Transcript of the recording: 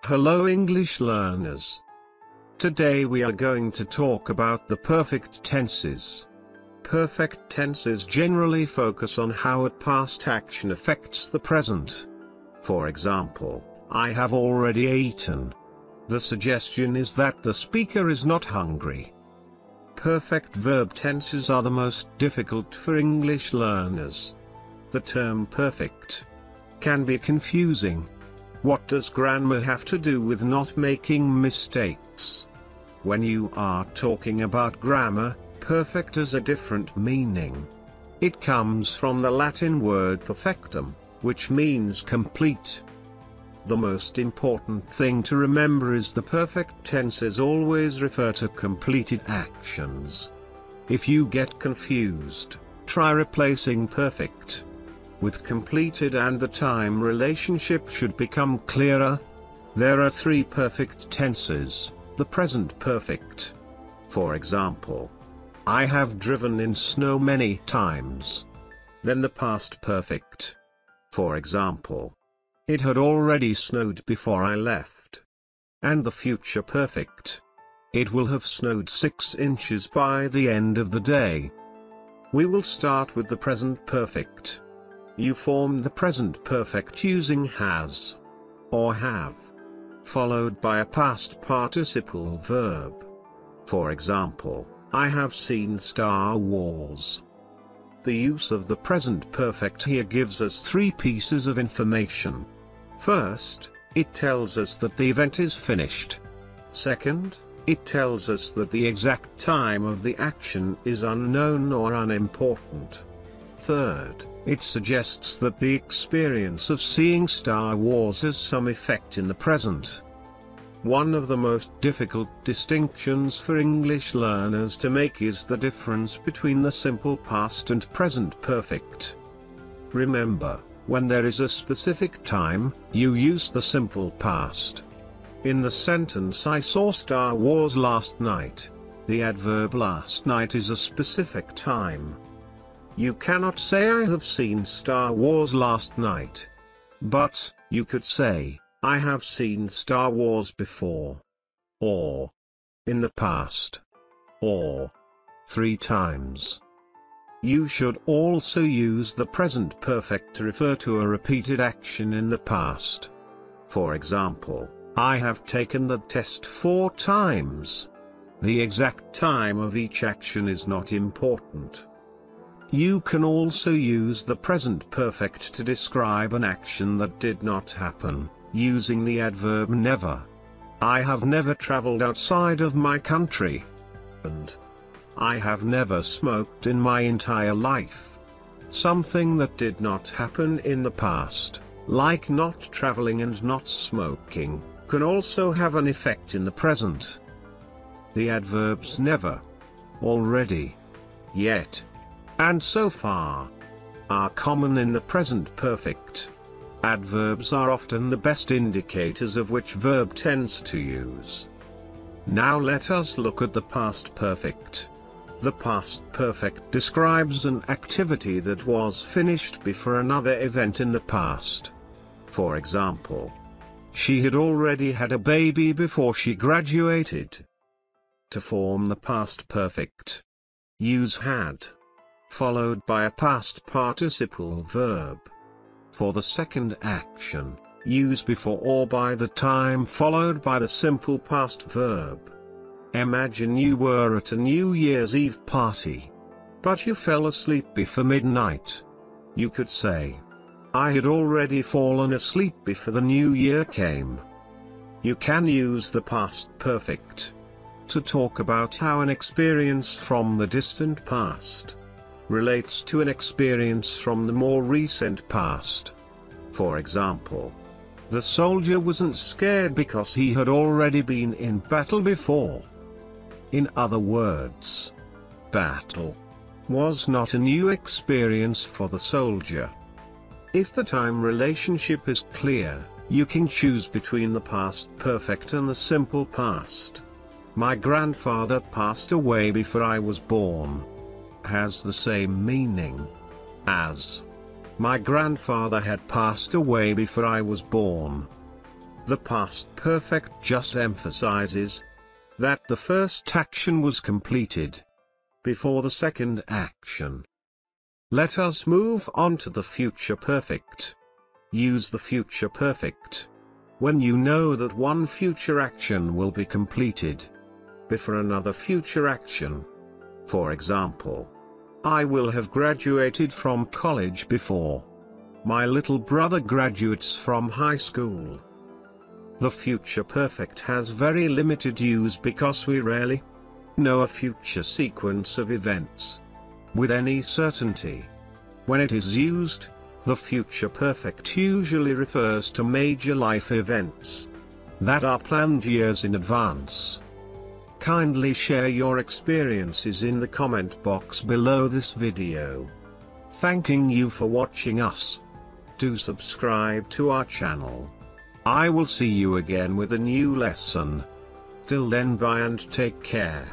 Hello English learners. Today we are going to talk about the perfect tenses. Perfect tenses generally focus on how a past action affects the present. For example, I have already eaten. The suggestion is that the speaker is not hungry. Perfect verb tenses are the most difficult for English learners. The term perfect can be confusing. What does grammar have to do with not making mistakes? When you are talking about grammar, perfect has a different meaning. It comes from the Latin word perfectum, which means complete. The most important thing to remember is the perfect tenses always refer to completed actions. If you get confused, try replacing perfect with completed and the time relationship should become clearer. There are three perfect tenses. The present perfect. For example, I have driven in snow many times. Then the past perfect. For example, it had already snowed before I left. And the future perfect. It will have snowed 6 inches by the end of the day. We will start with the present perfect. You form the present perfect using has or have, followed by a past participle verb. For example, I have seen Star Wars. The use of the present perfect here gives us 3 pieces of information. First, it tells us that the event is finished. Second, it tells us that the exact time of the action is unknown or unimportant. Third, it suggests that the experience of seeing Star Wars has some effect in the present. One of the most difficult distinctions for English learners to make is the difference between the simple past and present perfect. Remember, when there is a specific time, you use the simple past. In the sentence I saw Star Wars last night, the adverb last night is a specific time. You cannot say I have seen Star Wars last night. But, you could say, I have seen Star Wars before. Or, in the past. Or, 3 times. You should also use the present perfect to refer to a repeated action in the past. For example, I have taken the test 4 times. The exact time of each action is not important. You can also use the present perfect to describe an action that did not happen, using the adverb never. I have never traveled outside of my country. And I have never smoked in my entire life. Something that did not happen in the past, like not traveling and not smoking, can also have an effect in the present. The adverbs never, already, yet, and so far are common in the present perfect. Adverbs are often the best indicators of which verb tense to use. Now let us look at the past perfect. The past perfect describes an activity that was finished before another event in the past. For example, she had already had a baby before she graduated. To form the past perfect, use had, followed by a past participle verb. For the second action, use before or by the time followed by the simple past verb. Imagine you were at a New Year's Eve party, but you fell asleep before midnight. You could say, I had already fallen asleep before the new year came. You can use the past perfect to talk about how an experience from the distant past relates to an experience from the more recent past. For example, the soldier wasn't scared because he had already been in battle before. In other words, battle was not a new experience for the soldier. If the time relationship is clear, you can choose between the past perfect and the simple past. My grandfather passed away before I was born. Has the same meaning as my grandfather had passed away before I was born. The past perfect just emphasizes that the first action was completed before the second action. Let us move on to the future perfect. Use the future perfect when you know that one future action will be completed before another future action. For example, I will have graduated from college before my little brother graduates from high school. The future perfect has very limited use because we rarely know a future sequence of events with any certainty. When it is used, the future perfect usually refers to major life events that are planned years in advance. Kindly share your experiences in the comment box below this video. Thanking you for watching us. Do subscribe to our channel. I will see you again with a new lesson. Till then, bye and take care.